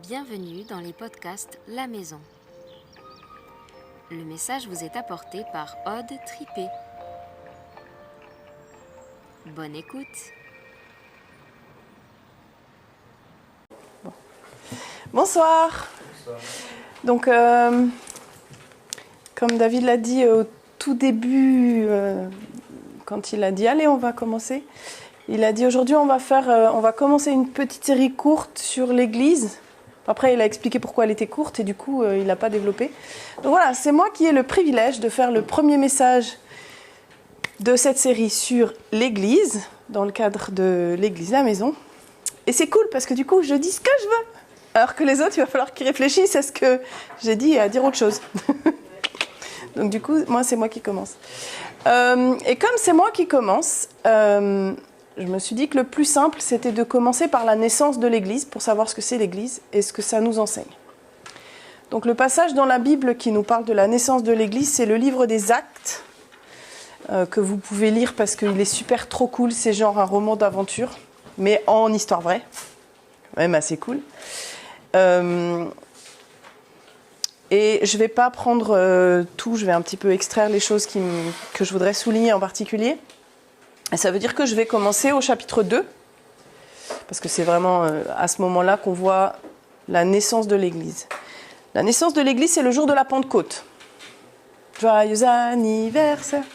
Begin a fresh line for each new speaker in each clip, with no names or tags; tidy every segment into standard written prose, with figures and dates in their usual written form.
Bienvenue dans les podcasts La Maison. Le message vous est apporté par Aude Tripé. Bonne écoute.
Bonsoir. Donc, comme David l'a dit au tout début, quand il a dit « Allez, on va commencer », il a dit « Aujourd'hui, on va commencer une petite série courte sur l'Église ». Après, il a expliqué pourquoi elle était courte et du coup, il n'a pas développé. Donc voilà, c'est moi qui ai le privilège de faire le premier message de cette série sur l'Église, dans le cadre de l'Église La Maison. Et c'est cool parce que du coup, je dis ce que je veux. Alors que les autres, il va falloir qu'ils réfléchissent à ce que j'ai dit et à dire autre chose. Donc du coup, c'est moi qui commence. Et comme c'est moi qui commence, je me suis dit que le plus simple, c'était de commencer par la naissance de l'Église, pour savoir ce que c'est l'Église et ce que ça nous enseigne. Donc le passage dans la Bible qui nous parle de la naissance de l'Église, c'est le livre des Actes, que vous pouvez lire parce qu'il est super trop cool. C'est genre un roman d'aventure, mais en histoire vraie. Quand même assez cool. Et je ne vais pas prendre tout, je vais un petit peu extraire les choses que je voudrais souligner en particulier. Et ça veut dire que je vais commencer au chapitre 2, parce que c'est vraiment à ce moment-là qu'on voit la naissance de l'Église. La naissance de l'Église, c'est le jour de la Pentecôte. Joyeux anniversaire.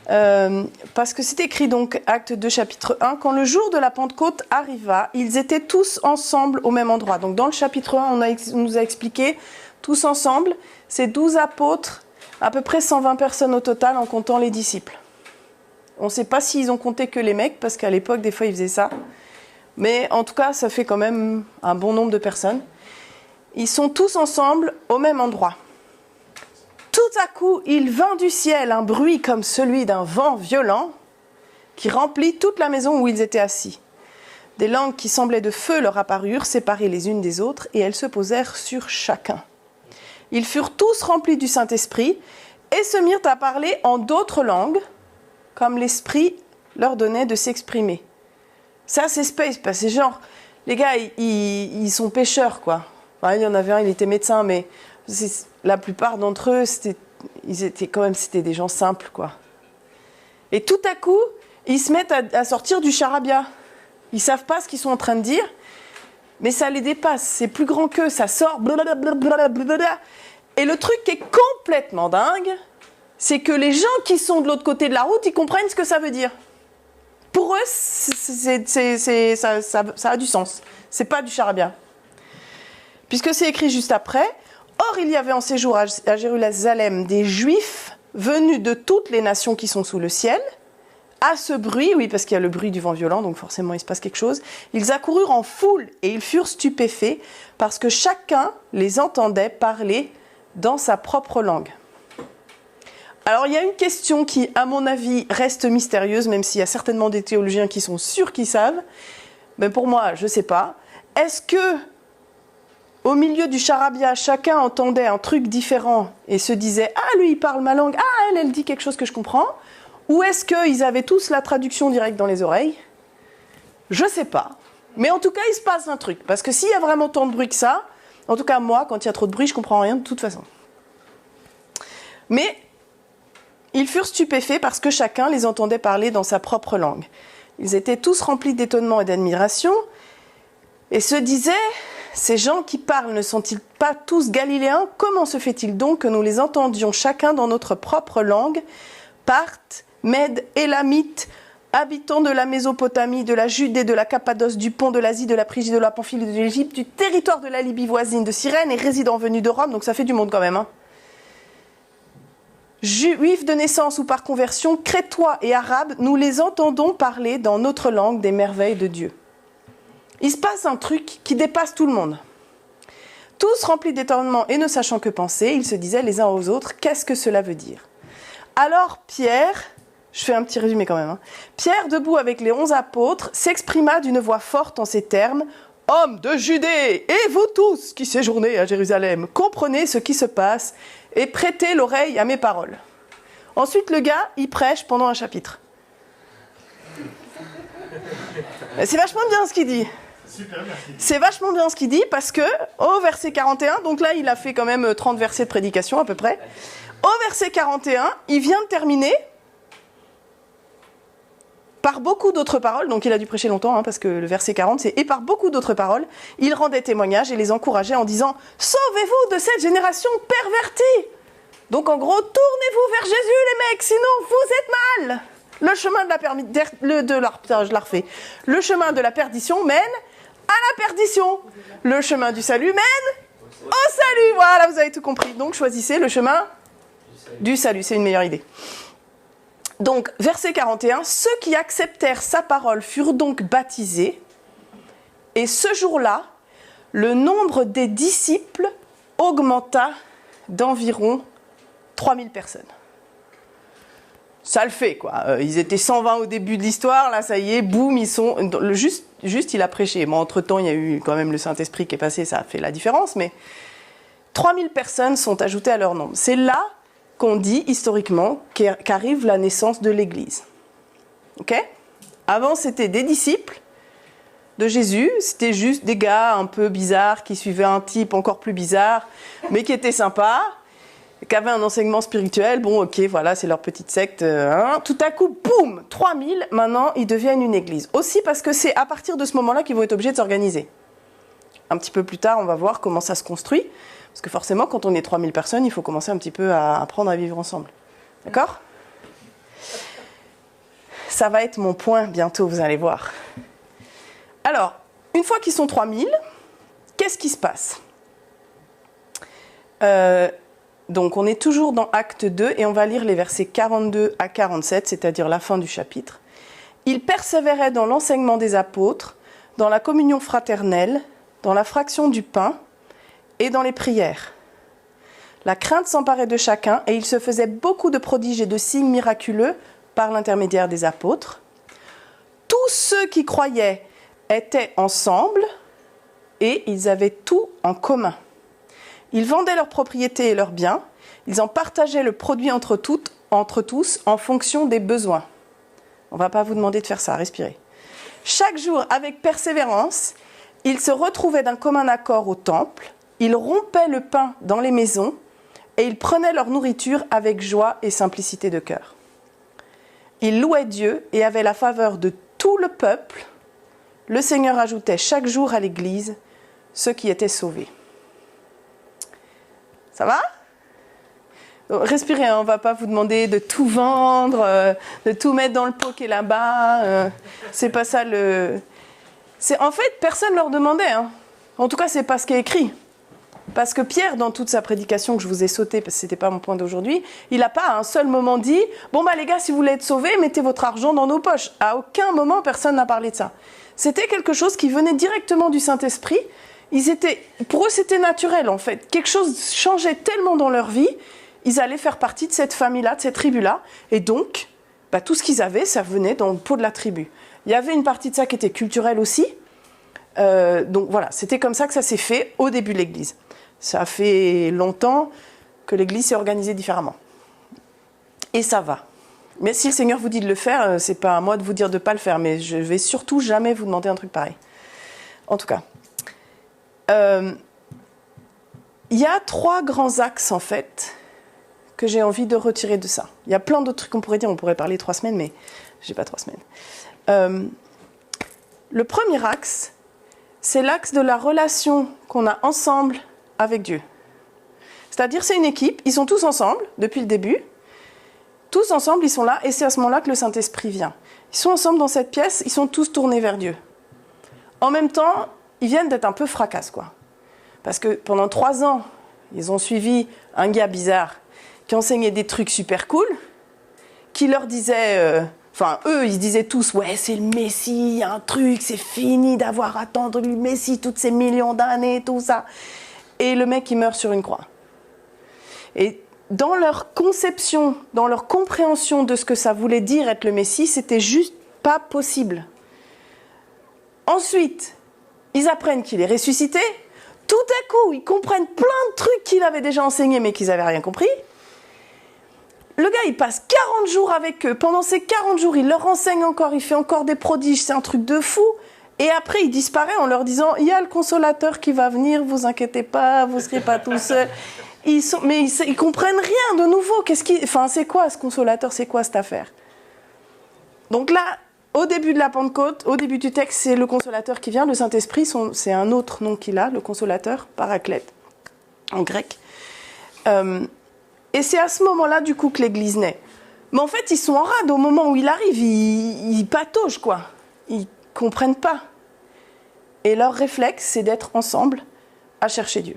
Parce que c'est écrit donc, Acte 2, chapitre 1, quand le jour de la Pentecôte arriva, ils étaient tous ensemble au même endroit. Donc dans le chapitre 1, on nous a expliqué, tous ensemble, c'est 12 apôtres, à peu près 120 personnes au total en comptant les disciples. On ne sait pas s'ils ont compté que les mecs, parce qu'à l'époque, des fois, ils faisaient ça. Mais en tout cas, ça fait quand même un bon nombre de personnes. Ils sont tous ensemble au même endroit. Tout à coup, il vint du ciel un bruit comme celui d'un vent violent qui remplit toute la maison où ils étaient assis. Des langues qui semblaient de feu leur apparurent, séparées les unes des autres, et elles se posèrent sur chacun. Ils furent tous remplis du Saint-Esprit et se mirent à parler en d'autres langues, comme l'Esprit leur donnait de s'exprimer. Ça, c'est space, parce que c'est genre, les gars, ils sont pêcheurs, quoi. Enfin, il y en avait un, il était médecin, mais la plupart d'entre eux, c'était des gens simples, quoi. Et tout à coup, ils se mettent à sortir du charabia. Ils savent pas ce qu'ils sont en train de dire, mais ça les dépasse. C'est plus grand qu'eux, ça sort, blablabla. Et le truc qui est complètement dingue, c'est que les gens qui sont de l'autre côté de la route, ils comprennent ce que ça veut dire. Pour eux, ça a du sens. C'est pas du charabia. Puisque c'est écrit juste après, « Or, il y avait en séjour à Jérusalem des Juifs venus de toutes les nations qui sont sous le ciel. À ce bruit, oui, parce qu'il y a le bruit du vent violent, donc forcément il se passe quelque chose, ils accoururent en foule et ils furent stupéfaits parce que chacun les entendait parler dans sa propre langue. » Alors, il y a une question qui, à mon avis, reste mystérieuse, même s'il y a certainement des théologiens qui sont sûrs qu'ils savent. Mais pour moi, je ne sais pas. Est-ce que, au milieu du charabia, chacun entendait un truc différent et se disait « Ah, lui, il parle ma langue. Ah, elle dit quelque chose que je comprends. » Ou est-ce qu'ils avaient tous la traduction directe dans les oreilles ? Je ne sais pas. Mais en tout cas, il se passe un truc. Parce que s'il y a vraiment tant de bruit que ça, en tout cas, moi, quand il y a trop de bruit, je ne comprends rien de toute façon. Mais ils furent stupéfaits parce que chacun les entendait parler dans sa propre langue. Ils étaient tous remplis d'étonnement et d'admiration et se disaient « Ces gens qui parlent ne sont-ils pas tous galiléens ? Comment se fait-il donc que nous les entendions chacun dans notre propre langue ? Parthes, Mèdes, Élamites, habitants de la Mésopotamie, de la Judée, de la Cappadoce, du Pont, de l'Asie, de la Phrygie, de la Pamphylie, de l'Égypte, du territoire de la Libye voisine, de Cyrène et résidents venus de Rome. » Donc ça fait du monde quand même, hein. Juifs de naissance ou par conversion, Crétois et Arabes, nous les entendons parler dans notre langue des merveilles de Dieu. Il se passe un truc qui dépasse tout le monde. Tous remplis d'étonnement et ne sachant que penser, ils se disaient les uns aux autres, qu'est-ce que cela veut dire ? Alors Pierre, je fais un petit résumé quand même, hein. Pierre, debout avec les 11 apôtres, s'exprima d'une voix forte en ces termes, « Hommes de Judée, et vous tous qui séjournez à Jérusalem, comprenez ce qui se passe et prêtez l'oreille à mes paroles. » Ensuite, le gars, il prêche pendant un chapitre. C'est vachement bien ce qu'il dit.
Super, merci.
C'est vachement bien ce qu'il dit parce que au verset 41, donc là il a fait quand même 30 versets de prédication à peu près. Au verset 41, il vient de terminer par beaucoup d'autres paroles, donc il a dû prêcher longtemps parce que le verset 40 c'est « Et par beaucoup d'autres paroles, il rendait témoignage et les encourageait en disant « Sauvez-vous de cette génération pervertie !» Donc en gros, tournez-vous vers Jésus les mecs, sinon vous êtes mal. Le chemin Le chemin de la perdition mène à la perdition. Le chemin du salut mène au salut. Voilà, vous avez tout compris. Donc choisissez le chemin du salut, c'est une meilleure idée. Donc, verset 41, ceux qui acceptèrent sa parole furent donc baptisés, et ce jour-là, le nombre des disciples augmenta d'environ 3000 personnes. Ça le fait, quoi. Ils étaient 120 au début de l'histoire, là, ça y est, boum, ils sont... Juste, il a prêché. Bon, entre-temps, il y a eu quand même le Saint-Esprit qui est passé, ça a fait la différence, mais 3000 personnes sont ajoutées à leur nombre. C'est là qu'on dit historiquement qu'arrive la naissance de l'Église. Ok ? Avant, c'était des disciples de Jésus, c'était juste des gars un peu bizarres qui suivaient un type encore plus bizarre, mais qui était sympa, qui avait un enseignement spirituel. Bon, ok, voilà, c'est leur petite secte. Tout à coup, boum, 3000, maintenant, ils deviennent une église. Aussi parce que c'est à partir de ce moment-là qu'ils vont être obligés de s'organiser. Un petit peu plus tard, on va voir comment ça se construit. Parce que forcément, quand on est 3000 personnes, il faut commencer un petit peu à apprendre à vivre ensemble. D'accord ? Ça va être mon point bientôt, vous allez voir. Alors, une fois qu'ils sont 3000, qu'est-ce qui se passe ? Donc, on est toujours dans Acte 2 et on va lire les versets 42 à 47, c'est-à-dire la fin du chapitre. Ils persévéraient dans l'enseignement des apôtres, dans la communion fraternelle, dans la fraction du pain et dans les prières. La crainte s'emparait de chacun et il se faisait beaucoup de prodiges et de signes miraculeux par l'intermédiaire des apôtres. Tous ceux qui croyaient étaient ensemble et ils avaient tout en commun. Ils vendaient leurs propriétés et leurs biens, ils en partageaient le produit entre tous en fonction des besoins. On ne va pas vous demander de faire ça, respirez. Chaque jour, avec persévérance, ils se retrouvaient d'un commun accord au temple, ils rompaient le pain dans les maisons et ils prenaient leur nourriture avec joie et simplicité de cœur. Ils louaient Dieu et avaient la faveur de tout le peuple. Le Seigneur ajoutait chaque jour à l'Église ceux qui étaient sauvés. Ça va ? Respirez, on ne va pas vous demander de tout vendre, de tout mettre dans le pot qui est là-bas. C'est pas ça le... En fait, personne ne leur demandait. En tout cas, c'est pas ce qui est écrit. Parce que Pierre, dans toute sa prédication que je vous ai sautée, parce que ce n'était pas mon point d'aujourd'hui, il n'a pas à un seul moment dit « Bon, les gars, si vous voulez être sauvés, mettez votre argent dans nos poches. » À aucun moment, personne n'a parlé de ça. C'était quelque chose qui venait directement du Saint-Esprit. Pour eux, c'était naturel, en fait. Quelque chose changeait tellement dans leur vie, ils allaient faire partie de cette famille-là, de cette tribu-là. Et donc, tout ce qu'ils avaient, ça venait dans le pot de la tribu. Il y avait une partie de ça qui était culturelle aussi. Donc voilà, c'était comme ça que ça s'est fait au début de l'Église. Ça fait longtemps que l'Église s'est organisée différemment. Et ça va. Mais si le Seigneur vous dit de le faire, c'est pas à moi de vous dire de pas le faire, mais je vais surtout jamais vous demander un truc pareil. En tout cas. Il y a 3 grands axes, en fait, que j'ai envie de retirer de ça. Il y a plein d'autres trucs qu'on pourrait dire. On pourrait parler 3 semaines, mais j'ai pas 3 semaines. Le premier axe, c'est l'axe de la relation qu'on a ensemble avec Dieu. C'est-à-dire, c'est une équipe, ils sont tous ensemble depuis le début. Tous ensemble, ils sont là, et c'est à ce moment-là que le Saint-Esprit vient. Ils sont ensemble dans cette pièce, ils sont tous tournés vers Dieu. En même temps, ils viennent d'être un peu fracasses, quoi. Parce que pendant 3 ans, ils ont suivi un gars bizarre qui enseignait des trucs super cool, qui leur disait... eux, ils se disaient tous, ouais, c'est le Messie, il y a un truc, c'est fini d'avoir attendu le Messie toutes ces millions d'années, tout ça. Et le mec, il meurt sur une croix. Et dans leur conception, dans leur compréhension de ce que ça voulait dire être le Messie, c'était juste pas possible. Ensuite, ils apprennent qu'il est ressuscité. Tout à coup, ils comprennent plein de trucs qu'il avait déjà enseignés, mais qu'ils n'avaient rien compris. Le gars, il passe 40 jours avec eux. Pendant ces 40 jours, il leur enseigne encore, il fait encore des prodiges. C'est un truc de fou. Et après, il disparaît en leur disant, il y a le consolateur qui va venir, vous inquiétez pas, vous ne serez pas tout seul. Ils comprennent rien de nouveau. C'est quoi ce consolateur? C'est quoi cette affaire? Donc là, au début de la Pentecôte, au début du texte, c'est le consolateur qui vient. Le Saint-Esprit, c'est un autre nom qu'il a, le consolateur, paraclète, en grec. Et c'est à ce moment-là, du coup, que l'Église naît. Mais en fait, ils sont en rade au moment où il arrive. Ils pataugent, quoi. Ils comprennent pas. Et leur réflexe, c'est d'être ensemble à chercher Dieu.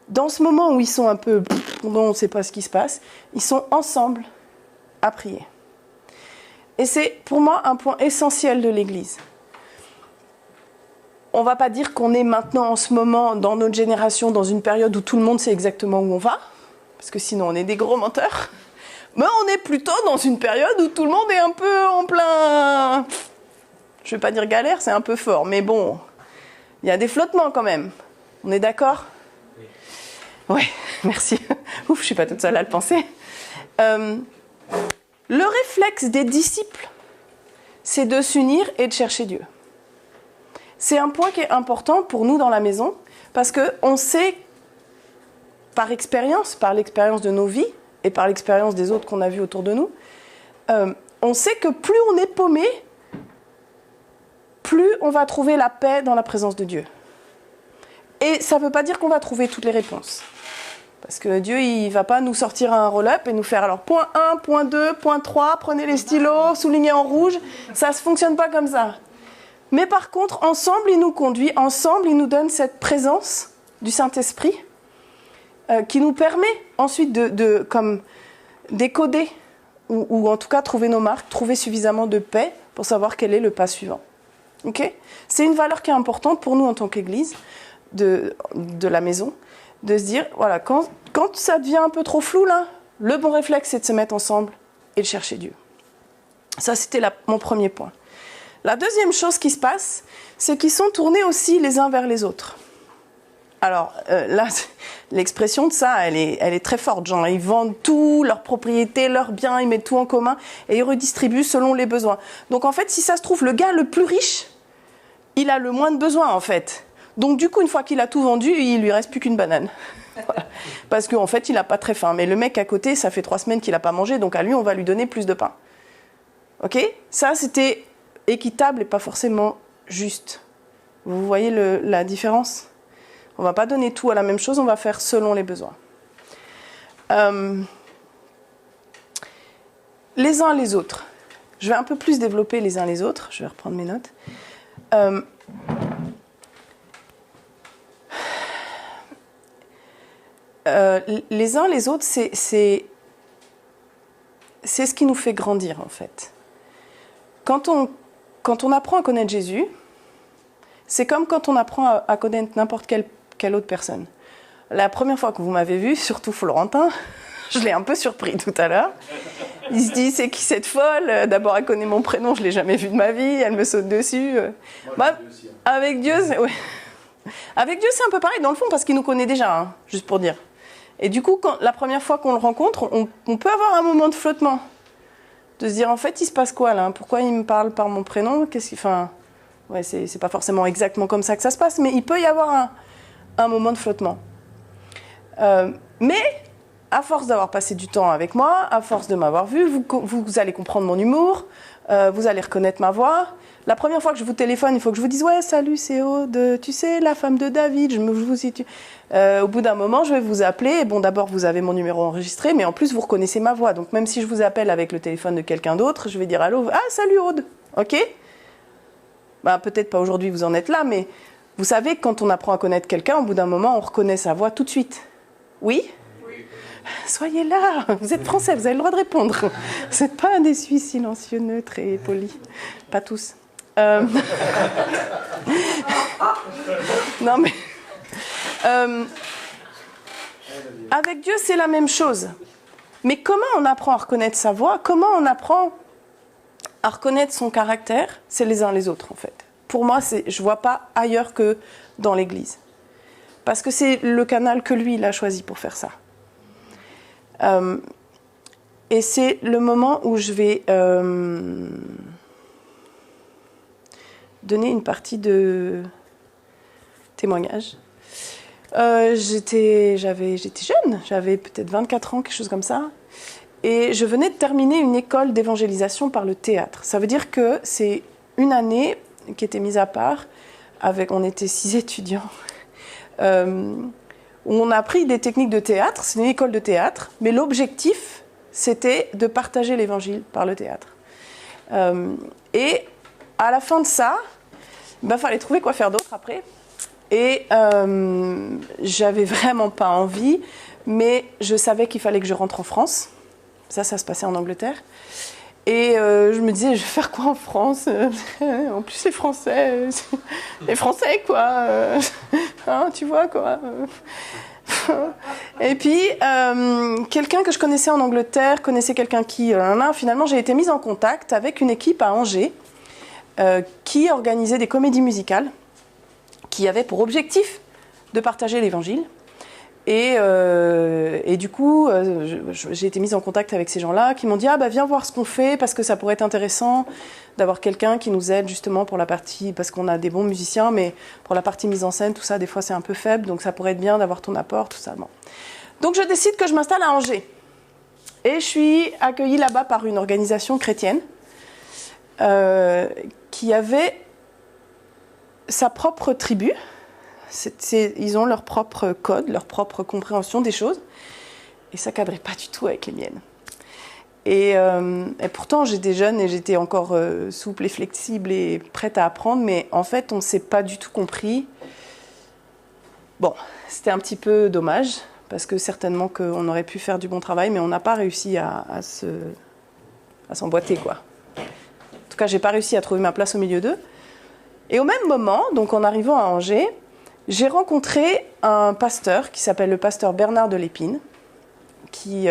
Dans ce moment où ils sont un peu... on ne sait pas ce qui se passe, ils sont ensemble à prier. Et c'est pour moi un point essentiel de l'Église. On ne va pas dire qu'on est maintenant en ce moment, dans notre génération, dans une période où tout le monde sait exactement où on va, parce que sinon on est des gros menteurs. Mais on est plutôt dans une période où tout le monde est un peu en plein... Je ne vais pas dire galère, c'est un peu fort, mais bon, il y a des flottements quand même. On est d'accord ? Oui, merci. Ouf, je ne suis pas toute seule à le penser. Le réflexe des disciples, c'est de s'unir et de chercher Dieu. C'est un point qui est important pour nous dans la maison, parce qu'on sait, par l'expérience de nos vies, et par l'expérience des autres qu'on a vus autour de nous, on sait que plus on est paumé, plus on va trouver la paix dans la présence de Dieu. Et ça ne veut pas dire qu'on va trouver toutes les réponses. Parce que Dieu, il ne va pas nous sortir un roll-up et nous faire alors point 1, point 2, point 3, prenez les stylos, soulignez en rouge. Ça ne fonctionne pas comme ça. Mais par contre, ensemble, il nous conduit, ensemble, il nous donne cette présence du Saint-Esprit qui nous permet ensuite de comme décoder ou en tout cas trouver nos marques, trouver suffisamment de paix pour savoir quel est le pas suivant. Okay ? C'est une valeur qui est importante pour nous en tant qu'Église de la maison, de se dire, voilà, quand ça devient un peu trop flou, là, le bon réflexe, c'est de se mettre ensemble et de chercher Dieu. Ça, c'était mon premier point. La deuxième chose qui se passe, c'est qu'ils sont tournés aussi les uns vers les autres. Alors, là, l'expression de ça, elle est très forte. Genre, ils vendent tout, leurs propriétés, leurs biens, ils mettent tout en commun et ils redistribuent selon les besoins. Donc, en fait, si ça se trouve, le gars le plus riche, il a le moins de besoins, en fait. Donc, du coup, une fois qu'il a tout vendu, il lui reste plus qu'une banane. Voilà. Parce qu'en fait, il n'a pas très faim. Mais le mec à côté, ça fait 3 semaines qu'il n'a pas mangé, donc à lui, on va lui donner plus de pain. Ok ? Ça, c'était équitable et pas forcément juste. Vous voyez la différence ? On ne va pas donner tout à la même chose, on va faire selon les besoins. Les uns les autres. Je vais un peu plus développer les uns les autres. Je vais reprendre mes notes. Les uns les autres, c'est ce qui nous fait grandir, en fait. Quand on apprend à connaître Jésus, c'est comme quand on apprend à connaître n'importe quelle autre personne. La première fois que vous m'avez vu, surtout Florentin, je l'ai un peu surpris tout à l'heure. Il se dit, c'est qui cette folle ? D'abord, elle connaît mon prénom, je ne l'ai jamais vue de ma vie, elle me saute dessus. Avec Dieu, ouais. Avec Dieu, c'est un peu pareil dans le fond, parce qu'il nous connaît déjà, hein, juste pour dire. Et du coup, la première fois qu'on le rencontre, on peut avoir un moment de flottement. De se dire, en fait, il se passe quoi là ? Pourquoi il me parle par mon prénom ? Ouais, c'est pas forcément exactement comme ça que ça se passe, mais il peut y avoir un moment de flottement. Mais, à force d'avoir passé du temps avec moi, à force de m'avoir vu, vous allez comprendre mon humour, vous allez reconnaître ma voix. La première fois que je vous téléphone, il faut que je vous dise « Ouais, salut, c'est Aude, tu sais, la femme de David, je vous situe. » Au bout d'un moment, je vais vous appeler. Bon, d'abord, vous avez mon numéro enregistré, mais en plus, vous reconnaissez ma voix. Donc, même si je vous appelle avec le téléphone de quelqu'un d'autre, je vais dire « Allô, ah, salut Aude, ok ?» Peut-être pas aujourd'hui, vous en êtes là, mais vous savez que quand on apprend à connaître quelqu'un, au bout d'un moment, on reconnaît sa voix tout de suite. Oui ? Soyez là, vous êtes français, vous avez le droit de répondre. Vous n'êtes pas un des Suisses silencieux, neutres et polis. Pas tous. Non mais... avec Dieu, c'est la même chose. Mais comment on apprend à reconnaître sa voix ? Comment on apprend à reconnaître son caractère ? C'est les uns les autres, en fait. Pour moi, je ne vois pas ailleurs que dans l'Église. Parce que c'est le canal que lui, il a choisi pour faire ça. Et c'est le moment où je vais donner une partie de témoignage. J'étais jeune, j'avais peut-être 24 ans, quelque chose comme ça. Et je venais de terminer une école d'évangélisation par le théâtre. Ça veut dire que c'est une année qui était mise à part. On était 6 étudiants. Où on a appris des techniques de théâtre. C'est une école de théâtre. Mais l'objectif, c'était de partager l'évangile par le théâtre. Et à la fin de ça, fallait trouver quoi faire d'autre après. Et j'avais vraiment pas envie, mais je savais qu'il fallait que je rentre en France. Ça se passait en Angleterre. Et je me disais, je vais faire quoi en France? En plus, les Français, quoi. Hein, tu vois, quoi. Et puis, quelqu'un que je connaissais en Angleterre connaissait quelqu'un qui... finalement, j'ai été mise en contact avec une équipe à Angers qui organisait des comédies musicales qui avaient pour objectif de partager l'évangile. Et du coup, j'ai été mise en contact avec ces gens-là qui m'ont dit « Ah, viens voir ce qu'on fait parce que ça pourrait être intéressant d'avoir quelqu'un qui nous aide justement pour la partie... » Parce qu'on a des bons musiciens, mais pour la partie mise en scène, tout ça, des fois, c'est un peu faible. Donc, ça pourrait être bien d'avoir ton apport, tout ça. Bon. Donc, je décide que je m'installe à Angers. Et je suis accueillie là-bas par une organisation chrétienne qui avait sa propre tribu. Ils ont leur propre code, leur propre compréhension des choses. Et ça ne cadrait pas du tout avec les miennes. Et pourtant, j'étais jeune et j'étais encore souple et flexible et prête à apprendre. Mais en fait, on ne s'est pas du tout compris. Bon, c'était un petit peu dommage. Parce que certainement qu'on aurait pu faire du bon travail. Mais on n'a pas réussi à s'emboîter, quoi. En tout cas, je n'ai pas réussi à trouver ma place au milieu d'eux. Et au même moment, donc en arrivant à Angers, j'ai rencontré un pasteur qui s'appelle le pasteur Bernard de Lépine, qui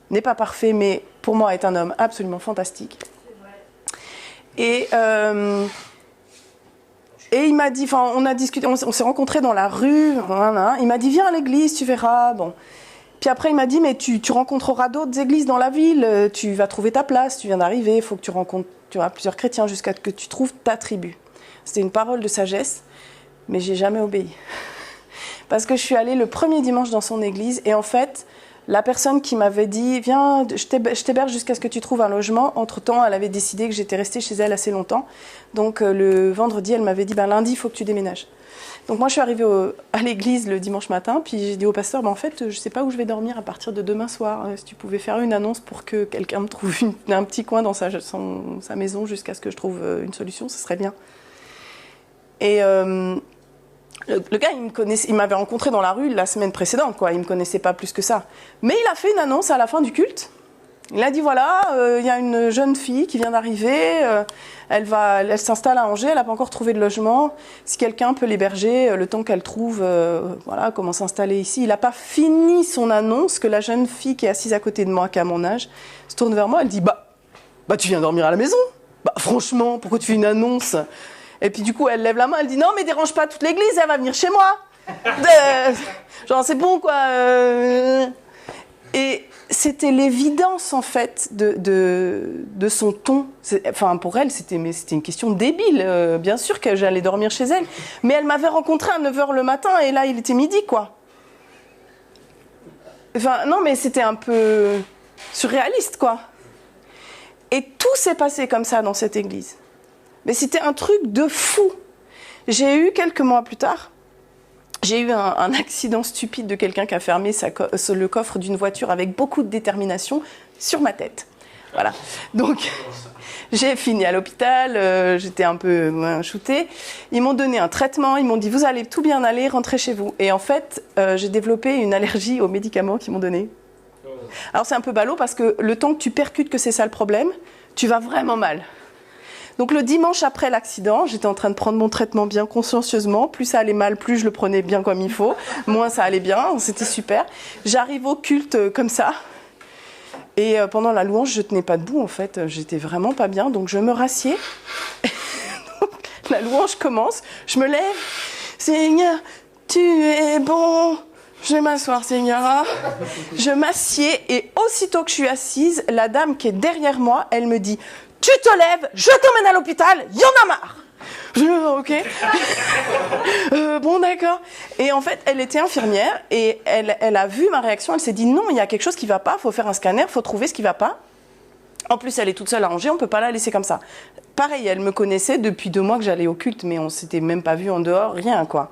n'est pas parfait, mais pour moi est un homme absolument fantastique. Et il m'a dit, on a discuté, on s'est rencontrés dans la rue, voilà, il m'a dit viens à l'église, tu verras. Bon. Puis après il m'a dit mais tu rencontreras d'autres églises dans la ville, tu vas trouver ta place, tu viens d'arriver, il faut que tu rencontres plusieurs chrétiens jusqu'à ce que tu trouves ta tribu. C'était une parole de sagesse. Mais j'ai jamais obéi. Parce que je suis allée le premier dimanche dans son église et en fait, la personne qui m'avait dit « Viens, je t'héberge jusqu'à ce que tu trouves un logement », entre-temps, elle avait décidé que j'étais restée chez elle assez longtemps. Donc le vendredi, elle m'avait dit « Lundi, il faut que tu déménages ». Donc moi, je suis arrivée à l'église le dimanche matin, puis j'ai dit au pasteur « En fait, je ne sais pas où je vais dormir à partir de demain soir. Si tu pouvais faire une annonce pour que quelqu'un me trouve un petit coin dans sa maison jusqu'à ce que je trouve une solution, ce serait bien. » Et... le gars, il m'avait rencontré dans la rue la semaine précédente, quoi. Il ne me connaissait pas plus que ça. Mais il a fait une annonce à la fin du culte. Il a dit, voilà, il y a une jeune fille qui vient d'arriver, elle s'installe à Angers, elle n'a pas encore trouvé de logement. Si quelqu'un peut l'héberger, le temps qu'elle trouve comment s'installer ici. Il n'a pas fini son annonce que la jeune fille qui est assise à côté de moi, qui a mon âge, se tourne vers moi, elle dit, tu viens dormir à la maison. Franchement, pourquoi tu fais une annonce ? Et puis du coup, elle lève la main, elle dit « Non, mais dérange pas toute l'église, elle va venir chez moi !» Genre, c'est bon, quoi. Et c'était l'évidence, en fait, de son ton. Pour elle, c'était une question débile. Bien sûr que j'allais dormir chez elle. Mais elle m'avait rencontré à 9h le matin, et là, il était midi, quoi. Non, mais c'était un peu surréaliste, quoi. Et tout s'est passé comme ça dans cette église. Mais c'était un truc de fou. J'ai eu, quelques mois plus tard, j'ai eu un accident stupide de quelqu'un qui a fermé le coffre d'une voiture avec beaucoup de détermination sur ma tête. Voilà. Donc, j'ai fini à l'hôpital, j'étais un peu shootée. Ils m'ont donné un traitement, ils m'ont dit « Vous allez tout bien aller, rentrez chez vous ». Et en fait, j'ai développé une allergie aux médicaments qu'ils m'ont donnés. Alors, c'est un peu ballot parce que le temps que tu percutes que c'est ça le problème, tu vas vraiment mal. Donc le dimanche après l'accident, j'étais en train de prendre mon traitement bien consciencieusement. Plus ça allait mal, plus je le prenais bien comme il faut. Moins ça allait bien, c'était super. J'arrive au culte comme ça. Et pendant la louange, je tenais pas debout en fait. J'étais vraiment pas bien, donc je me rassieds. Donc, la louange commence, je me lève. Seigneur, tu es bon. Je vais m'asseoir, Seigneur. Je m'assieds et aussitôt que je suis assise, la dame qui est derrière moi, elle me dit... Tu te lèves, je t'emmène à l'hôpital, il y en a marre. Ok. Bon, d'accord. Et en fait, elle était infirmière et elle a vu ma réaction. Elle s'est dit non, il y a quelque chose qui ne va pas, il faut faire un scanner, il faut trouver ce qui ne va pas. En plus, elle est toute seule à Angers, on ne peut pas la laisser comme ça. Pareil, elle me connaissait depuis 2 mois que j'allais au culte, mais on ne s'était même pas vu en dehors, rien quoi.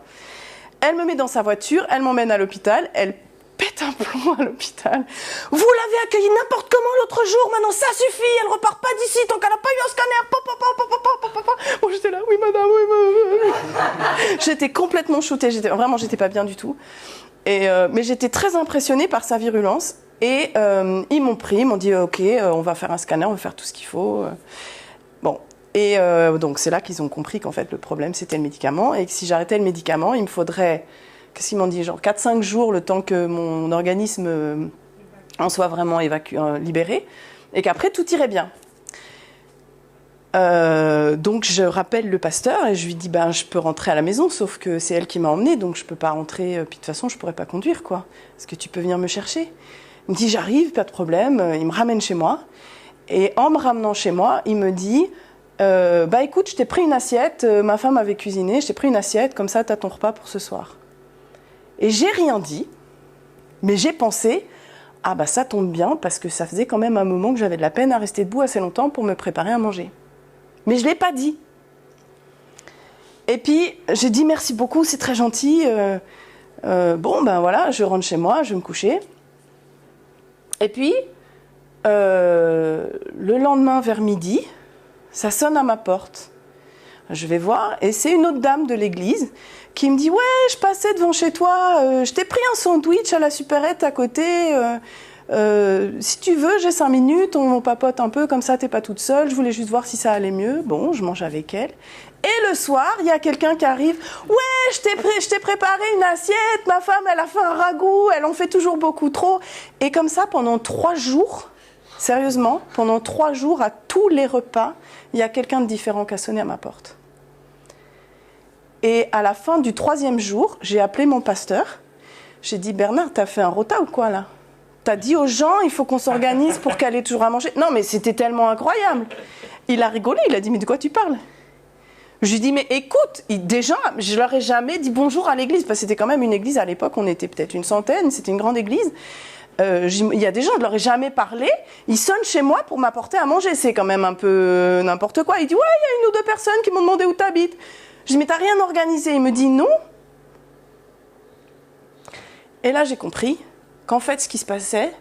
Elle me met dans sa voiture, elle m'emmène à l'hôpital, elle pète un plomb à l'hôpital. Vous l'avez accueillie n'importe comment l'autre jour, maintenant ça suffit, elle repart pas d'ici tant qu'elle n'a pas eu un scanner. Bon, j'étais là, oui madame, oui madame. J'étais complètement shootée, j'étais pas bien du tout. Mais j'étais très impressionnée par sa virulence. Et ils m'ont pris, ils m'ont dit ok, on va faire un scanner, on va faire tout ce qu'il faut. Bon. Et donc c'est là qu'ils ont compris qu'en fait le problème c'était le médicament et que si j'arrêtais le médicament, il me faudrait, qu'est-ce qu'ils m'ont dit, genre 4-5 jours le temps que mon organisme en soit vraiment libéré et qu'après tout irait bien. Donc je rappelle le pasteur et je lui dis je peux rentrer à la maison sauf que c'est elle qui m'a emmenée donc je peux pas rentrer, puis de toute façon je pourrais pas conduire quoi. Est-ce que tu peux venir me chercher? Il me dit j'arrive, pas de problème, il me ramène chez moi et en me ramenant chez moi il me dit écoute, je t'ai pris une assiette, ma femme avait cuisiné, je t'ai pris une assiette, comme ça t'as ton repas pour ce soir. Et j'ai rien dit, mais j'ai pensé, ça tombe bien, parce que ça faisait quand même un moment que j'avais de la peine à rester debout assez longtemps pour me préparer à manger. Mais je l'ai pas dit. Et puis, j'ai dit merci beaucoup, c'est très gentil, voilà, je rentre chez moi, je vais me coucher. Et puis, le lendemain vers midi, ça sonne à ma porte. Je vais voir et c'est une autre dame de l'église qui me dit « Ouais, je passais devant chez toi, je t'ai pris un sandwich à la supérette à côté. Si tu veux, j'ai 5 minutes, on papote un peu, comme ça t'es pas toute seule. Je voulais juste voir si ça allait mieux. » Bon, je mange avec elle. Et le soir, il y a quelqu'un qui arrive. « Ouais, je t'ai préparé une assiette, ma femme, elle a fait un ragoût, elle en fait toujours beaucoup trop. » Et comme ça, pendant 3 jours, sérieusement, pendant 3 jours, à tous les repas, il y a quelqu'un de différent qui a sonné à ma porte. Et à la fin du 3e jour, j'ai appelé mon pasteur. J'ai dit « Bernard, t'as fait un rota ou quoi là ? T'as dit aux gens, il faut qu'on s'organise pour qu'elle ait toujours à manger. » Non, mais c'était tellement incroyable. Il a rigolé, il a dit « Mais de quoi tu parles ?» Je lui ai dit « Mais écoute, déjà, je leur ai jamais dit bonjour à l'église. » Parce que c'était quand même une église à l'époque, on était peut-être une centaine, c'était une grande église. Il y a des gens, je leur ai jamais parlé, ils sonnent chez moi pour m'apporter à manger, c'est quand même un peu n'importe quoi. Il dit « Ouais, il y a 1 ou 2 personnes qui m'ont demandé où t'habites. » Je dis « Mais t'as rien organisé ?» Il me dit « Non. » Et là, j'ai compris qu'en fait, ce qui se passait,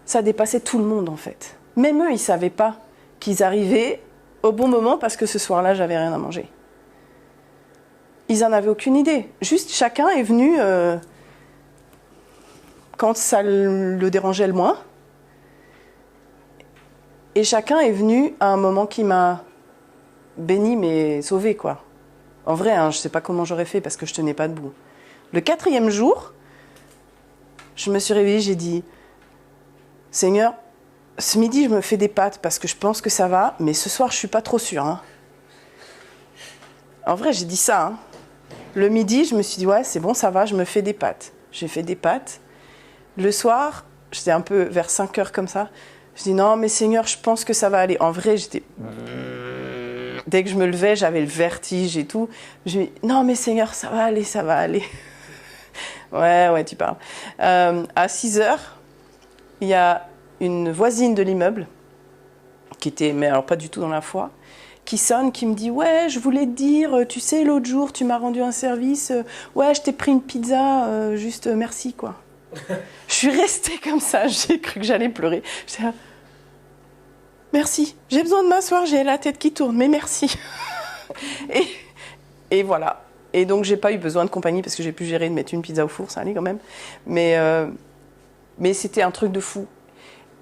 ça dépassait tout le monde en fait. Même eux, ils savaient pas qu'ils arrivaient au bon moment parce que ce soir-là, j'avais rien à manger. Ils en avaient aucune idée. Juste, chacun est venu... quand ça le dérangeait le moins. Et chacun est venu à un moment qui m'a béni mais sauvé quoi. En vrai, je ne sais pas comment j'aurais fait parce que je tenais pas debout. Le 4e jour, je me suis réveillée, j'ai dit « Seigneur, ce midi je me fais des pâtes parce que je pense que ça va, mais ce soir je suis pas trop sûre. Hein. » En vrai, j'ai dit ça. Hein. Le midi, je me suis dit « Ouais, c'est bon, ça va, je me fais des pâtes. » J'ai fait des pâtes. Le soir, j'étais un peu vers 5 heures comme ça. Je dis non, mais Seigneur, je pense que ça va aller. En vrai, j'étais... Dès que je me levais, j'avais le vertige et tout. Je dis non, mais Seigneur, ça va aller, ça va aller. Ouais, tu parles. À 6 heures, il y a une voisine de l'immeuble, qui était, mais alors pas du tout dans la foi, qui sonne, qui me dit « Ouais, je voulais te dire, tu sais, l'autre jour, tu m'as rendu un service. Ouais, je t'ai pris une pizza, juste merci, quoi. » Je suis restée comme ça, j'ai cru que j'allais pleurer. J'étais là, merci, j'ai besoin de m'asseoir, j'ai la tête qui tourne, mais merci. et voilà. Et donc, j'ai pas eu besoin de compagnie parce que j'ai pu gérer de mettre une pizza au four, ça allait quand même. Mais c'était un truc de fou.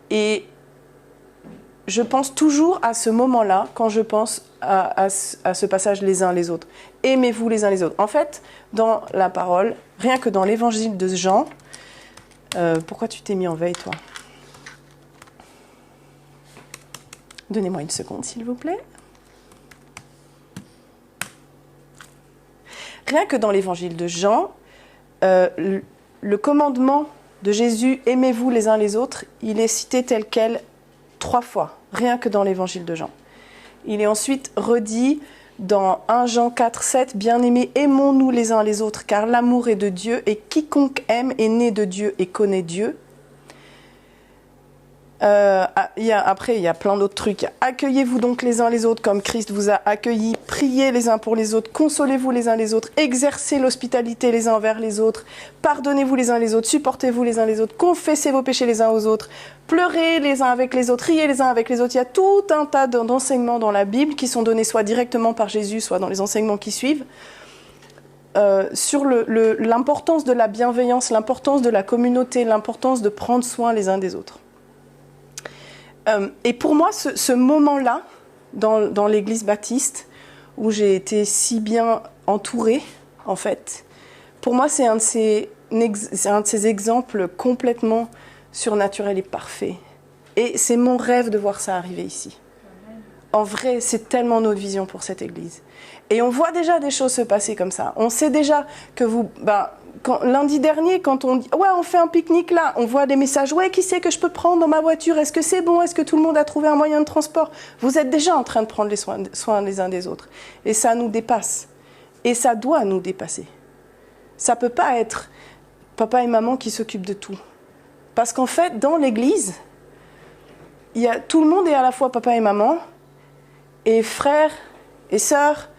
Et je pense toujours à ce moment-là, quand je pense à ce passage les uns les autres. Aimez-vous les uns les autres. En fait, dans la parole, rien que dans l'évangile de Jean, pourquoi tu t'es mis en veille, toi ? Donnez-moi une seconde, s'il vous plaît. Rien que dans l'évangile de Jean, le commandement de Jésus, aimez-vous les uns les autres, il est cité tel quel 3 fois, rien que dans l'évangile de Jean. Il est ensuite redit dans 1 Jean 4, 7, « Bien-aimés, aimons-nous les uns les autres, car l'amour est de Dieu, et quiconque aime est né de Dieu et connaît Dieu. » Après, il y a plein d'autres trucs. « Accueillez-vous donc les uns les autres comme Christ vous a accueillis, priez les uns pour les autres, consolez-vous les uns les autres, exercez l'hospitalité les uns envers les autres, pardonnez-vous les uns les autres, supportez-vous les uns les autres, confessez vos péchés les uns aux autres, pleurez les uns avec les autres, riez les uns avec les autres. » Il y a tout un tas d'enseignements dans la Bible qui sont donnés soit directement par Jésus, soit dans les enseignements qui suivent, sur l'importance de la bienveillance, l'importance de la communauté, l'importance de prendre soin les uns des autres. Et pour moi, ce moment-là, dans l'église baptiste, où j'ai été si bien entourée, en fait, pour moi, c'est un de ces exemples complètement surnaturels et parfaits. Et c'est mon rêve de voir ça arriver ici. En vrai, c'est tellement notre vision pour cette église. Et on voit déjà des choses se passer comme ça. On sait déjà que lundi dernier, quand on dit « Ouais, on fait un pique-nique là », on voit des messages « Ouais, qui c'est que je peux prendre dans ma voiture? Est-ce que c'est bon? Est-ce que tout le monde a trouvé un moyen de transport ?» Vous êtes déjà en train de prendre les soins les uns des autres. Et ça nous dépasse. Et ça doit nous dépasser. Ça ne peut pas être papa et maman qui s'occupent de tout. Parce qu'en fait, dans l'église, tout le monde est à la fois papa et maman, et frères et sœurs,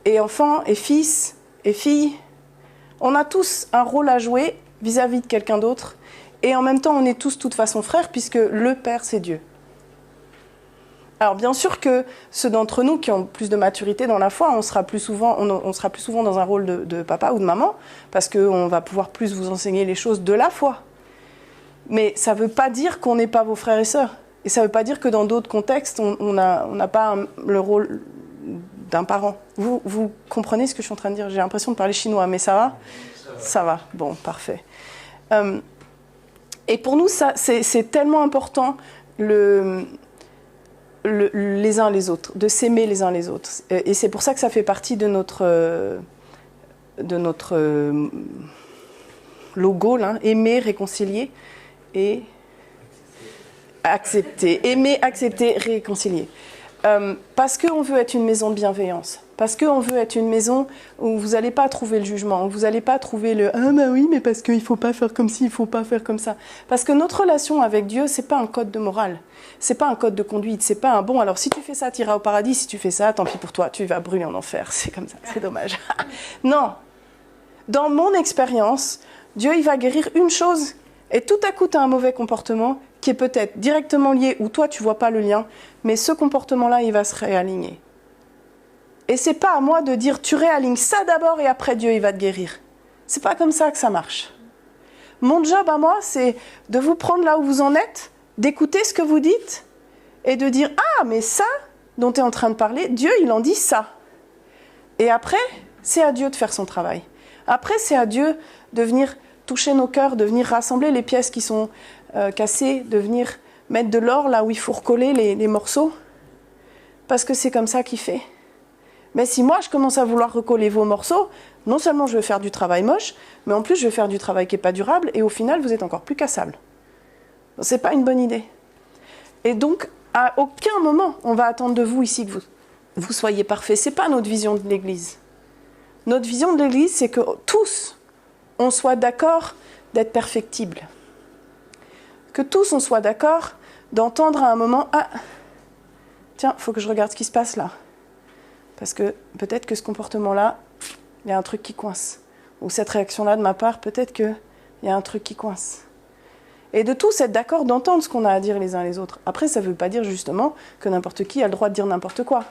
et enfants et fils et filles. On a tous un rôle à jouer vis-à-vis de quelqu'un d'autre. Et en même temps, on est tous de toute façon frères, puisque le Père, c'est Dieu. Alors bien sûr que ceux d'entre nous qui ont plus de maturité dans la foi, on sera plus souvent dans un rôle de papa ou de maman, parce qu'on va pouvoir plus vous enseigner les choses de la foi. Mais ça ne veut pas dire qu'on n'est pas vos frères et sœurs. Et ça ne veut pas dire que dans d'autres contextes, on n'a pas le rôle d'un parent. Vous comprenez ce que je suis en train de dire? J'ai l'impression de parler chinois, mais ça va? Ça va, bon, parfait. Et pour nous, c'est tellement important les uns les autres, de s'aimer les uns les autres. Et c'est pour ça que ça fait partie de notre logo, là, aimer, réconcilier et accepter. Aimer, accepter, réconcilier. Parce qu'on veut être une maison de bienveillance. Parce qu'on veut être une maison où vous n'allez pas trouver le jugement, où vous n'allez pas trouver le « Ah bah oui, mais parce qu'il ne faut pas faire comme ci, il ne faut pas faire comme ça ». Parce que notre relation avec Dieu, ce n'est pas un code de morale. Ce n'est pas un code de conduite. Ce n'est pas un « Bon, alors si tu fais ça, tu iras au paradis. Si tu fais ça, tant pis pour toi, tu vas brûler en enfer. » C'est comme ça, c'est dommage. Non. Dans mon expérience, Dieu, il va guérir une chose. Et tout à coup, tu as un mauvais comportement qui est peut-être directement lié, ou toi, tu ne vois pas le lien, mais ce comportement-là, il va se réaligner. Et c'est pas à moi de dire, tu réalignes ça d'abord et après Dieu, il va te guérir. C'est pas comme ça que ça marche. Mon job à moi, c'est de vous prendre là où vous en êtes, d'écouter ce que vous dites, et de dire, ah, mais ça dont tu es en train de parler, Dieu, il en dit ça. Et après, c'est à Dieu de faire son travail. Après, c'est à Dieu de venir toucher nos cœurs, de venir rassembler les pièces qui sont cassées, de venir mettre de l'or là où il faut recoller les morceaux, parce que c'est comme ça qu'il fait. Mais si moi je commence à vouloir recoller vos morceaux, non seulement je vais faire du travail moche, mais en plus je vais faire du travail qui n'est pas durable, et au final vous êtes encore plus cassable. C'est pas une bonne idée. Et donc, à aucun moment on va attendre de vous ici que vous soyez parfaits. C'est pas notre vision de l'Église. Notre vision de l'Église, c'est que tous, on soit d'accord d'être perfectibles. Que tous, on soit d'accord d'entendre à un moment « Ah, tiens, il faut que je regarde ce qui se passe là. Parce que peut-être que ce comportement-là, il y a un truc qui coince. Ou cette réaction-là de ma part, peut-être qu'il y a un truc qui coince. » Et de tous être d'accord d'entendre ce qu'on a à dire les uns les autres. Après, ça ne veut pas dire justement que n'importe qui a le droit de dire n'importe quoi,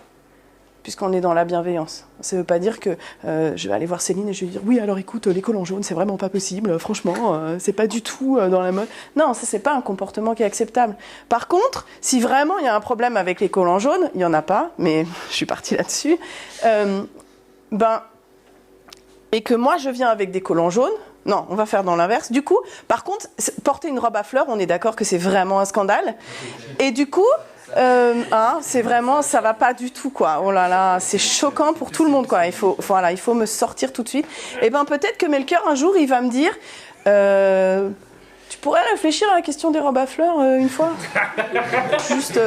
puisqu'on est dans la bienveillance. Ça ne veut pas dire que je vais aller voir Céline et je vais dire « Oui, alors écoute, les collants jaunes, c'est vraiment pas possible. Franchement, c'est pas du tout dans la mode. » Non, ça, c'est pas un comportement qui est acceptable. Par contre, si vraiment il y a un problème avec les collants jaunes, il n'y en a pas, mais je suis partie là-dessus, et que moi, je viens avec des collants jaunes, non, on va faire dans l'inverse. Du coup, par contre, porter une robe à fleurs, on est d'accord que c'est vraiment un scandale. Et du coup... c'est vraiment, ça va pas du tout, quoi. Oh là là, c'est choquant pour tout le monde, quoi. Il faut me sortir tout de suite. Et peut-être que Melchior, un jour, il va me dire Tu pourrais réfléchir à la question des robes à fleurs une fois. Juste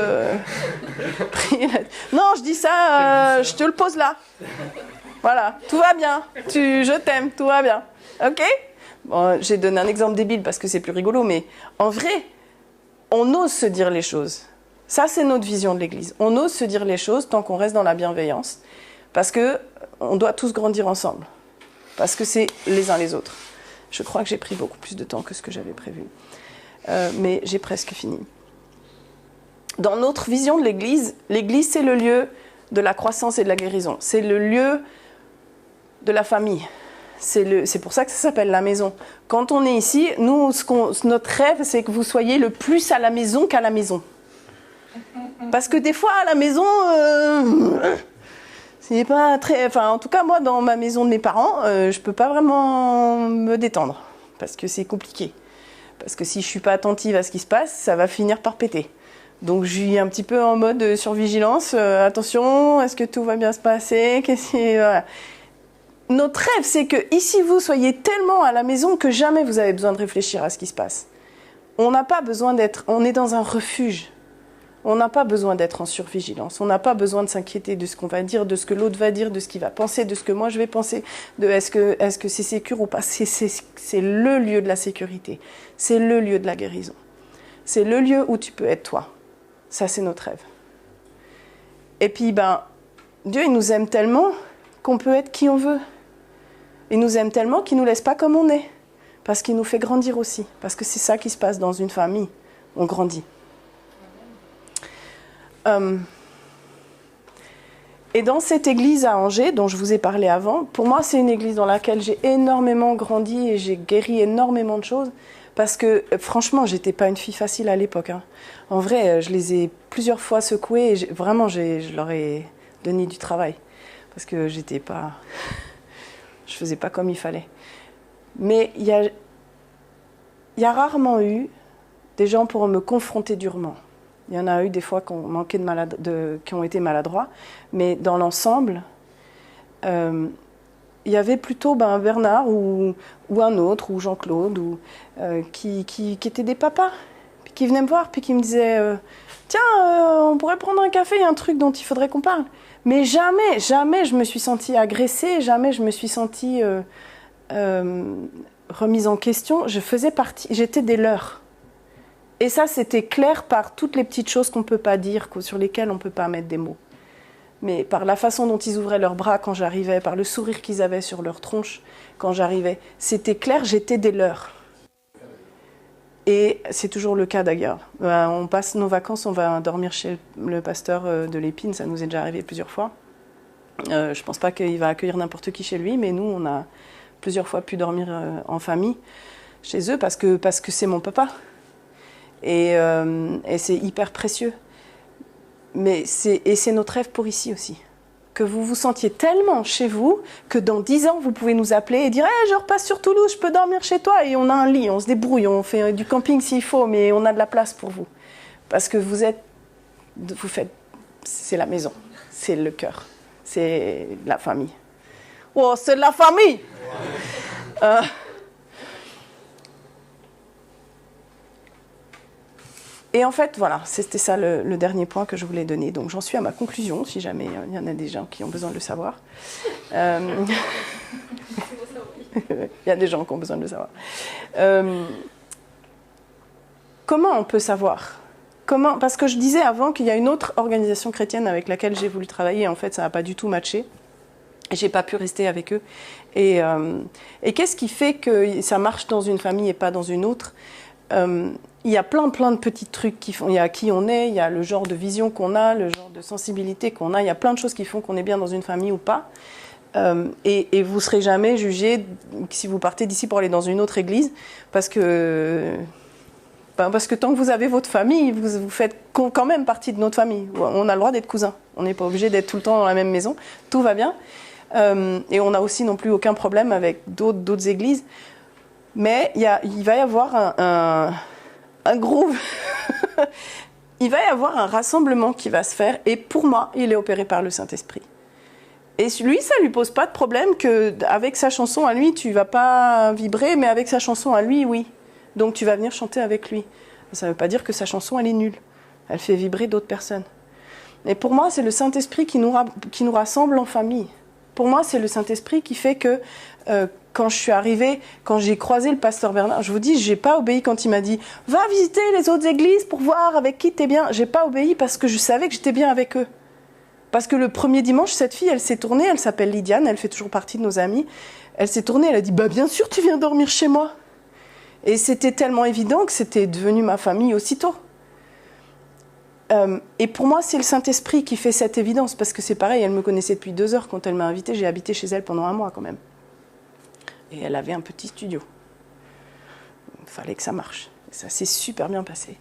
non, je dis ça, je te le pose là. Voilà, tout va bien. Je t'aime, tout va bien. Ok? Bon, j'ai donné un exemple débile parce que c'est plus rigolo, mais en vrai, on ose se dire les choses. Ça, c'est notre vision de l'Église. On ose se dire les choses tant qu'on reste dans la bienveillance, parce qu'on doit tous grandir ensemble, parce que c'est les uns les autres. Je crois que j'ai pris beaucoup plus de temps que ce que j'avais prévu, mais j'ai presque fini. Dans notre vision de l'Église, l'Église, c'est le lieu de la croissance et de la guérison. C'est le lieu de la famille. C'est pour ça que ça s'appelle la maison. Quand on est ici, nous, notre rêve, c'est que vous soyez le plus à la maison qu'à la maison. Parce que des fois, à la maison, c'est pas très... Enfin, en tout cas, moi, dans ma maison de mes parents, je peux pas vraiment me détendre. Parce que c'est compliqué. Parce que si je suis pas attentive à ce qui se passe, ça va finir par péter. Donc, je suis un petit peu en mode survigilance. Attention, est-ce que tout va bien se passer? Voilà. Notre rêve, c'est que ici, vous soyez tellement à la maison que jamais vous avez besoin de réfléchir à ce qui se passe. On n'a pas besoin d'être... On est dans un refuge. On n'a pas besoin d'être en survigilance. On n'a pas besoin de s'inquiéter de ce qu'on va dire, de ce que l'autre va dire, de ce qu'il va penser, de ce que moi je vais penser, de est-ce que c'est sécure ou pas. C'est le lieu de la sécurité. C'est le lieu de la guérison. C'est le lieu où tu peux être toi. Ça, c'est notre rêve. Et puis, Dieu, il nous aime tellement qu'on peut être qui on veut. Il nous aime tellement qu'il ne nous laisse pas comme on est. Parce qu'il nous fait grandir aussi. Parce que c'est ça qui se passe dans une famille. On grandit. Et dans cette église à Angers, dont je vous ai parlé avant, pour moi, c'est une église dans laquelle j'ai énormément grandi et j'ai guéri énormément de choses. Parce que, franchement, j'étais pas une fille facile à l'époque. Hein. En vrai, je les ai plusieurs fois secouées et vraiment, je leur ai donné du travail. Parce que j'étais pas... Je faisais pas comme il fallait. Mais il y a rarement eu des gens pour me confronter durement. Il y en a eu des fois qui ont été maladroits, mais dans l'ensemble, il y avait plutôt Bernard ou un autre, ou Jean-Claude, qui étaient des papas, puis qui venaient me voir, puis qui me disaient tiens, on pourrait prendre un café, il y a un truc dont il faudrait qu'on parle. Mais jamais je me suis sentie agressée, jamais je me suis sentie remise en question. J'étais des leurs. Et ça, c'était clair par toutes les petites choses qu'on ne peut pas dire, sur lesquelles on ne peut pas mettre des mots. Mais par la façon dont ils ouvraient leurs bras quand j'arrivais, par le sourire qu'ils avaient sur leur tronche quand j'arrivais, c'était clair, j'étais des leurs. Et c'est toujours le cas d'ailleurs. On passe nos vacances, on va dormir chez le pasteur de l'Épine, ça nous est déjà arrivé plusieurs fois. Je ne pense pas qu'il va accueillir n'importe qui chez lui, mais nous, on a plusieurs fois pu dormir en famille chez eux parce que c'est mon papa. Et c'est hyper précieux. Mais c'est notre rêve pour ici aussi. Que vous vous sentiez tellement chez vous que dans 10 ans, vous pouvez nous appeler et dire hey, « je repasse sur Toulouse, je peux dormir chez toi » et on a un lit, on se débrouille, on fait du camping s'il faut, mais on a de la place pour vous. Parce que c'est la maison, c'est le cœur, c'est la famille. Oh, c'est de la famille! Et en fait, voilà, c'était ça le dernier point que je voulais donner. Donc j'en suis à ma conclusion, si jamais il y en a des gens qui ont besoin de le savoir. Il y a des gens qui ont besoin de le savoir. Comment on peut savoir ? Parce que je disais avant qu'il y a une autre organisation chrétienne avec laquelle j'ai voulu travailler. En fait, ça n'a pas du tout matché. Je n'ai pas pu rester avec eux. Et qu'est-ce qui fait que ça marche dans une famille et pas dans une autre ? Il y a plein de petits trucs qui font, il y a qui on est, il y a le genre de vision qu'on a, le genre de sensibilité qu'on a, il y a plein de choses qui font qu'on est bien dans une famille ou pas. Et vous ne serez jamais jugé si vous partez d'ici pour aller dans une autre église, parce que tant que vous avez votre famille, vous faites quand même partie de notre famille. On a le droit d'être cousins, on n'est pas obligé d'être tout le temps dans la même maison, tout va bien. Et on n'a aussi non plus aucun problème avec d'autres églises. Mais il va y avoir un groupe, il va y avoir un rassemblement qui va se faire, et pour moi, il est opéré par le Saint-Esprit. Et lui, ça ne lui pose pas de problème qu'avec sa chanson à lui, tu ne vas pas vibrer, mais avec sa chanson à lui, oui. Donc tu vas venir chanter avec lui. Ça ne veut pas dire que sa chanson, elle est nulle. Elle fait vibrer d'autres personnes. Et pour moi, c'est le Saint-Esprit qui nous rassemble en famille. Pour moi, c'est le Saint-Esprit qui fait que quand je suis arrivée, quand j'ai croisé le pasteur Bernard, je vous dis, j'ai pas obéi quand il m'a dit « Va visiter les autres églises pour voir avec qui t'es bien ». J'ai pas obéi parce que je savais que j'étais bien avec eux. Parce que le premier dimanche, cette fille, elle s'est tournée, elle s'appelle Lydiane, elle fait toujours partie de nos amis. Elle s'est tournée, elle a dit « Bah bien sûr, tu viens dormir chez moi ». Et c'était tellement évident que c'était devenu ma famille aussitôt. Et pour moi, c'est le Saint-Esprit qui fait cette évidence, parce que c'est pareil, elle me connaissait depuis 2 heures quand elle m'a invitée, j'ai habité chez elle pendant 1 mois quand même. Et elle avait un petit studio. Il fallait que ça marche. Et ça s'est super bien passé.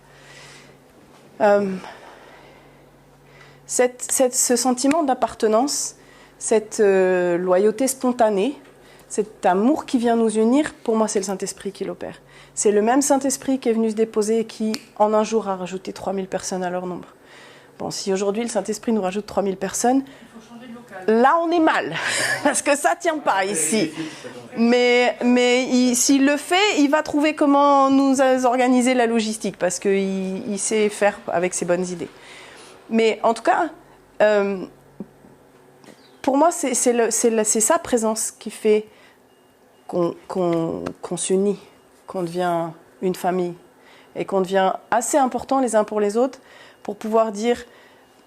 Ce sentiment d'appartenance, cette loyauté spontanée, cet amour qui vient nous unir, pour moi, c'est le Saint-Esprit qui l'opère. C'est le même Saint-Esprit qui est venu se déposer et qui, en un jour, a rajouté 3000 personnes à leur nombre. Bon, si aujourd'hui, le Saint-Esprit nous rajoute 3000 personnes, là, on est mal, parce que ça ne tient pas ici. Mais s'il le fait, il va trouver comment nous organiser la logistique, parce qu'il sait faire avec ses bonnes idées. Mais en tout cas, pour moi, c'est sa présence qui fait qu'on s'unit, qu'on devient une famille et qu'on devient assez important les uns pour les autres pour pouvoir dire,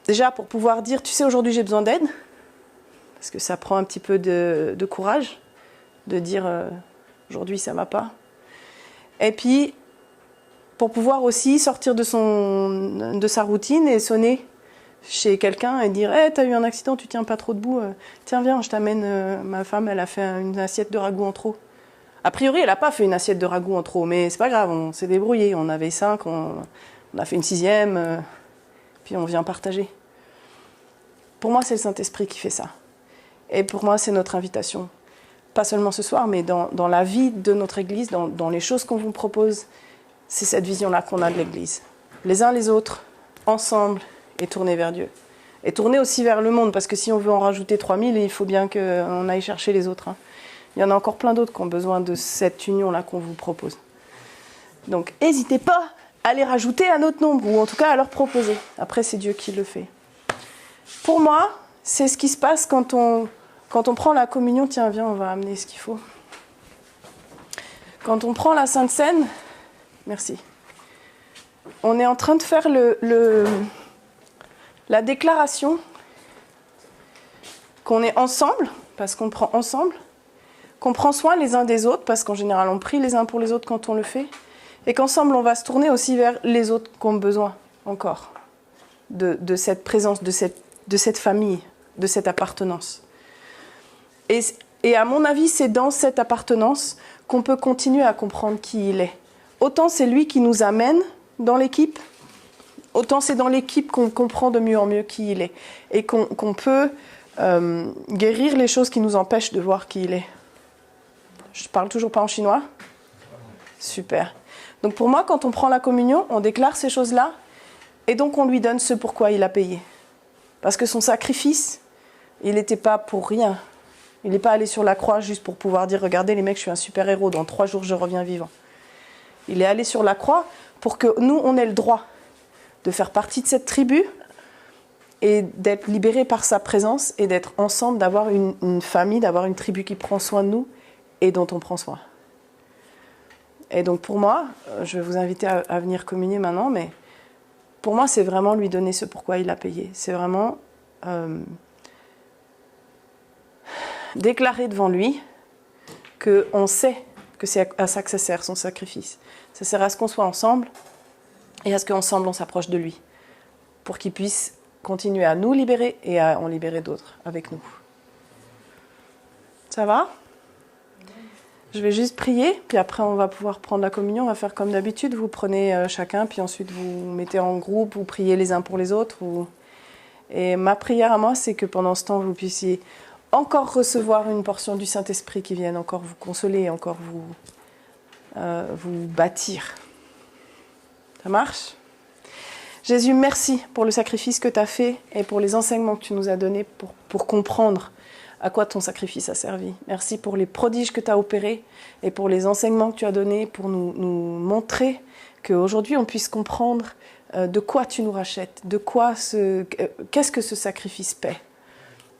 tu sais, aujourd'hui j'ai besoin d'aide, parce que ça prend un petit peu de courage de dire aujourd'hui ça va pas. Et puis, pour pouvoir aussi sortir de sa routine et sonner chez quelqu'un et dire hey, « t'as eu un accident, tu tiens pas trop debout, tiens viens, je t'amène, ma femme elle a fait une assiette de ragoût en trop ». A priori elle n'a pas fait une assiette de ragoût en trop, mais c'est pas grave, on s'est débrouillé, on avait 5, on a fait une 6e, puis on vient partager. Pour moi c'est le Saint-Esprit qui fait ça. Et pour moi c'est notre invitation. Pas seulement ce soir, mais dans la vie de notre Église, dans les choses qu'on vous propose, c'est cette vision-là qu'on a de l'Église. Les uns les autres, ensemble, et tourner vers Dieu. Et tourner aussi vers le monde, parce que si on veut en rajouter 3000, il faut bien qu'on aille chercher les autres. Hein. Il y en a encore plein d'autres qui ont besoin de cette union-là qu'on vous propose. Donc, n'hésitez pas à les rajouter à notre nombre, ou en tout cas à leur proposer. Après, c'est Dieu qui le fait. Pour moi, c'est ce qui se passe quand on prend la communion. Tiens, viens, on va amener ce qu'il faut. Quand on prend la Sainte Seine, merci. On est en train de faire la déclaration qu'on est ensemble, parce qu'on prend ensemble, qu'on prend soin les uns des autres, parce qu'en général on prie les uns pour les autres quand on le fait, et qu'ensemble on va se tourner aussi vers les autres qui ont besoin encore de cette présence, de cette famille, de cette appartenance. Et à mon avis, c'est dans cette appartenance qu'on peut continuer à comprendre qui il est. Autant c'est lui qui nous amène dans l'équipe, autant c'est dans l'équipe qu'on comprend de mieux en mieux qui il est. Et qu'on peut guérir les choses qui nous empêchent de voir qui il est. Je parle toujours pas en chinois ? Super. Donc pour moi, quand on prend la communion, on déclare ces choses-là, et donc on lui donne ce pourquoi il a payé. Parce que son sacrifice, il n'était pas pour rien. Il n'est pas allé sur la croix juste pour pouvoir dire « Regardez les mecs, je suis un super-héros, dans 3 jours je reviens vivant ». Il est allé sur la croix pour que nous, on ait le droit de faire partie de cette tribu et d'être libérés par sa présence et d'être ensemble, d'avoir une famille, d'avoir une tribu qui prend soin de nous et dont on prend soin. Et donc pour moi, je vais vous inviter à venir communier maintenant, mais pour moi, c'est vraiment lui donner ce pourquoi il a payé. C'est vraiment déclarer devant lui qu'on sait que c'est à ça que ça sert, son sacrifice. Ça sert à ce qu'on soit ensemble et à ce qu'ensemble on s'approche de lui pour qu'il puisse continuer à nous libérer et à en libérer d'autres avec nous. Ça va ? Je vais juste prier, puis après on va pouvoir prendre la communion. On va faire comme d'habitude, vous prenez chacun, puis ensuite vous mettez en groupe, vous priez les uns pour les autres. Et ma prière à moi, c'est que pendant ce temps, vous puissiez encore recevoir une portion du Saint-Esprit qui vienne encore vous consoler, encore vous bâtir. Ça marche ? Jésus, merci pour le sacrifice que tu as fait et pour les enseignements que tu nous as donnés pour comprendre à quoi ton sacrifice a servi. Merci pour les prodiges que tu as opérés et pour les enseignements que tu as donnés pour nous montrer qu'aujourd'hui on puisse comprendre de quoi tu nous rachètes, qu'est-ce que ce sacrifice paie.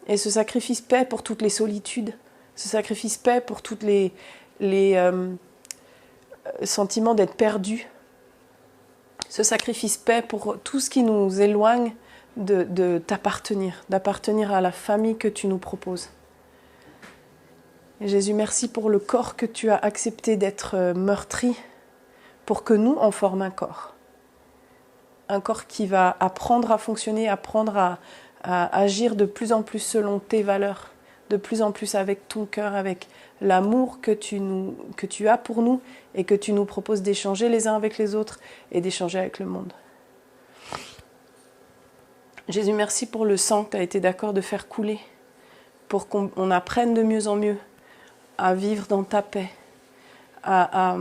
Et ce sacrifice paie pour toutes les solitudes, ce sacrifice paie pour tous les sentiments d'être perdu. Ce sacrifice paie pour tout ce qui nous éloigne de t'appartenir, d'appartenir à la famille que tu nous proposes. Et Jésus, merci pour le corps que tu as accepté d'être meurtri pour que nous en formions un corps. Un corps qui va apprendre à fonctionner, apprendre à agir de plus en plus selon tes valeurs, de plus en plus avec ton cœur, avec l'amour que tu as pour nous et que tu nous proposes d'échanger les uns avec les autres et d'échanger avec le monde. Jésus, merci pour le sang que tu as été d'accord de faire couler, pour qu'on apprenne de mieux en mieux à vivre dans ta paix, à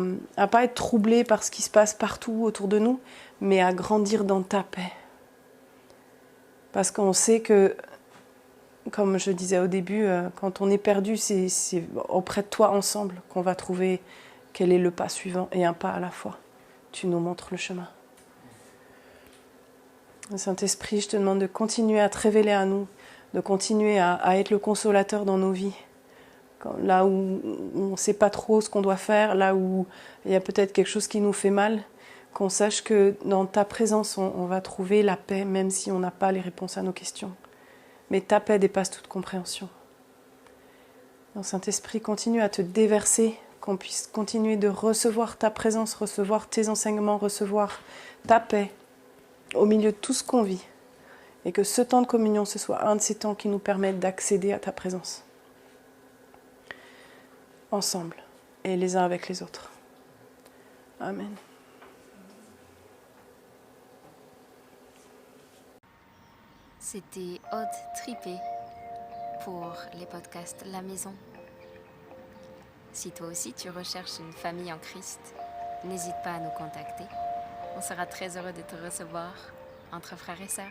pas être troublé par ce qui se passe partout autour de nous, mais à grandir dans ta paix. Parce qu'on sait que, comme je disais au début, quand on est perdu, c'est auprès de toi ensemble qu'on va trouver quel est le pas suivant et un pas à la fois. Tu nous montres le chemin. Saint-Esprit, je te demande de continuer à te révéler à nous, de continuer à être le consolateur dans nos vies. Là où on ne sait pas trop ce qu'on doit faire, là où il y a peut-être quelque chose qui nous fait mal, qu'on sache que dans ta présence, on va trouver la paix, même si on n'a pas les réponses à nos questions. Mais ta paix dépasse toute compréhension. Donc, Saint-Esprit, continue à te déverser, qu'on puisse continuer de recevoir ta présence, recevoir tes enseignements, recevoir ta paix au milieu de tout ce qu'on vit. Et que ce temps de communion, ce soit un de ces temps qui nous permettent d'accéder à ta présence. Ensemble, et les uns avec les autres. Amen.
C'était Aude Tripé pour les podcasts La Maison. Si toi aussi tu recherches une famille en Christ, n'hésite pas à nous contacter. On sera très heureux de te recevoir entre frères et sœurs.